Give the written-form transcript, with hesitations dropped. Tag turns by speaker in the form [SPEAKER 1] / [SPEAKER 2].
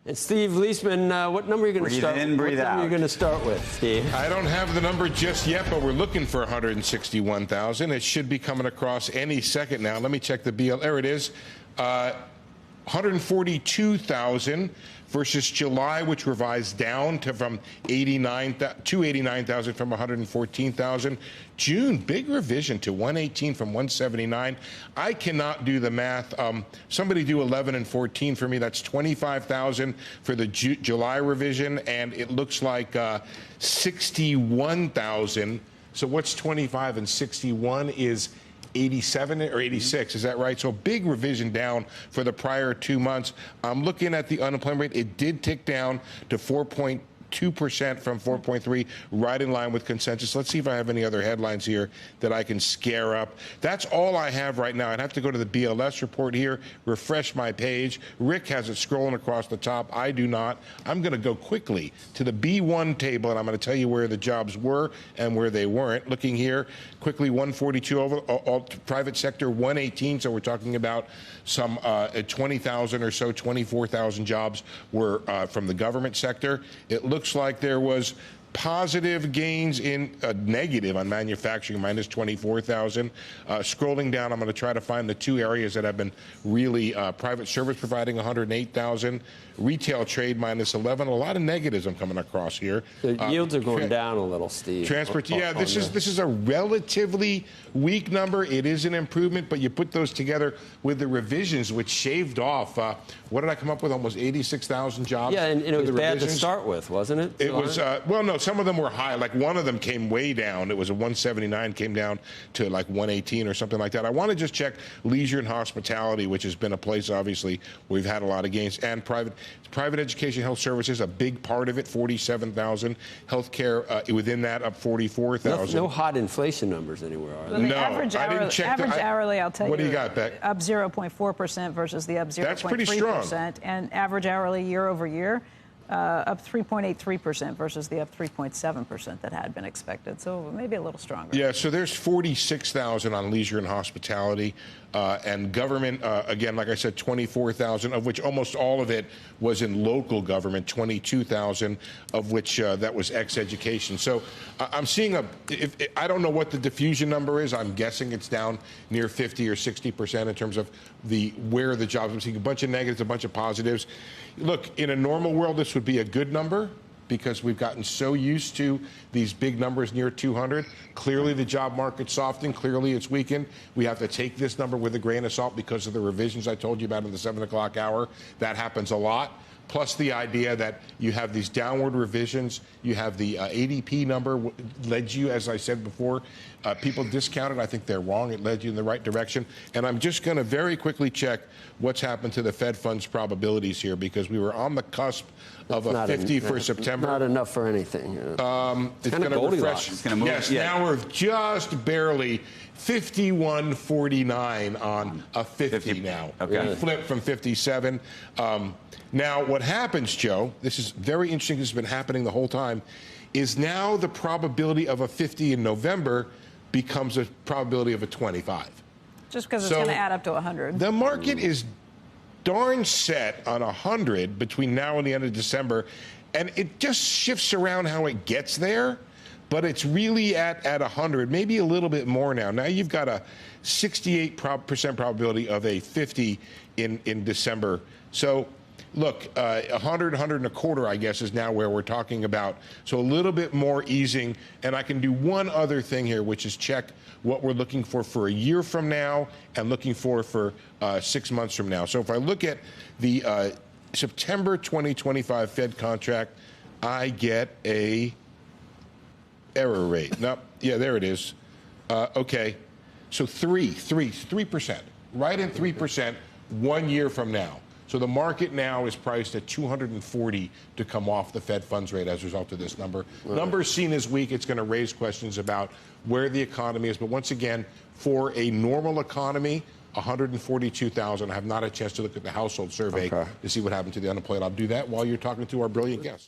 [SPEAKER 1] And Steve Liesman, what number are you going to start?
[SPEAKER 2] Breathe out.
[SPEAKER 1] What number are you going to start with, Steve?
[SPEAKER 3] I don't have the number just yet, but we're looking for 161,000. It should be coming across any second now. Let me check the BL. There it is. 142,000 versus July, which revised down to from 289,000 from 114,000. June, big revision to 118 from 179. I cannot do the math. Somebody do 11 and 14 for me. That's 25,000 for the July revision, and it looks like 61,000. So what's 25 and 61 is 87 or 86, is that right? So big revision down for the prior 2 months. I'm looking at the unemployment rate. It did tick down to 4.2% from 4.3, right in line with consensus. Let's see if I have any other headlines here that I can scare up. That's all I have right now. I'd have to go to the BLS report here, refresh my page. Rick has it scrolling across the top. I do not. I'm going to go quickly to the B1 table, and I'm going to tell you where the jobs were and where they weren't. Looking here, quickly, 142 over, all private sector, 118. So we're talking about some 20,000 or so, 24,000 jobs were from the government sector. It looks like there was positive gains in negative on manufacturing, minus 24,000. Scrolling down, I'm going to try to find the two areas that have been really private service providing 108,000, retail trade minus 11. A lot of negatives I'm coming across here.
[SPEAKER 1] The yields are going down a little, Steve.
[SPEAKER 3] Transport, yeah, this is a relatively weak number. It is an improvement, but you put those together with the revisions, which shaved off. What did I come up with? Almost 86,000 jobs.
[SPEAKER 1] Yeah, and it was bad to start with, wasn't it?
[SPEAKER 3] It was, well, no, some of them were high. Like one of them came way down. It was a 179, came down to like 118 or something like that. I want to just check leisure and hospitality, which has been a place, obviously, where we've had a lot of gains, and private education, health services, a big part of it, 47,000. Healthcare within that, up 44,000.
[SPEAKER 1] No hot inflation numbers anywhere, are there?
[SPEAKER 4] Well, the
[SPEAKER 3] No,
[SPEAKER 4] average
[SPEAKER 3] I didn't check
[SPEAKER 4] hourly, I'll tell you.
[SPEAKER 3] What do you got, Beck?
[SPEAKER 4] Up 0.4% versus the up 0.3%.
[SPEAKER 3] That's pretty strong.
[SPEAKER 4] And average hourly year over year, up 3.83% versus the up 3.7% that had been expected. So maybe a little stronger.
[SPEAKER 3] Yeah, so there's 46,000 on leisure and hospitality. And government, again, like I said, 24,000, of which almost all of it was in local government, 22,000, of which that was ex-education. So I'm seeing I don't know what the diffusion number is. I'm guessing it's down near 50 or 60% in terms of where the jobs. I'm seeing a bunch of negatives, a bunch of positives. Look, in a normal world, this would be a good number, because we've gotten so used to these big numbers near 200. Clearly, the job market's softened. Clearly, it's weakened. We have to take this number with a grain of salt because of the revisions I told you about in the 7 o'clock hour. That happens a lot. Plus the idea that you have these downward revisions. You have the ADP number led you, as I said before, people discounted. I think they're wrong. It led you in the right direction. And I'm just going to very quickly check what's happened to the Fed funds probabilities here, because we were on the cusp of a 50 for September.
[SPEAKER 1] Not enough for anything.
[SPEAKER 3] It's going to refresh.
[SPEAKER 2] It's going to move.
[SPEAKER 3] Yes, now we're just barely 51.49 on a 50 now.
[SPEAKER 2] Okay.
[SPEAKER 3] We flipped from 57. Now, what happens, Joe, this is very interesting, this has been happening the whole time, is now the probability of a 50 in November becomes a probability of a 25.
[SPEAKER 4] Just because it's going to add up to 100.
[SPEAKER 3] The market is darn set on 100 between now and the end of December, and it just shifts around how it gets there, but it's really at 100, maybe a little bit more now. Now you've got a 68% probability of a 50 in December. So look, 100, 100 and a quarter, I guess, is now where we're talking about. So a little bit more easing. And I can do one other thing here, which is check what we're looking for a year from now and looking for 6 months from now. So if I look at the September 2025 Fed contract, I get a error rate. No, yeah, there it is. Okay, so 3%, right in 3% 1 year from now. So the market now is priced at 240 to come off the Fed funds rate as a result of this number. Right. Numbers seen as weak. It's going to raise questions about where the economy is. But once again, for a normal economy, 142,000. I have not had a chance to look at the household survey to see what happened to the unemployed. I'll do that while you're talking to our brilliant guests.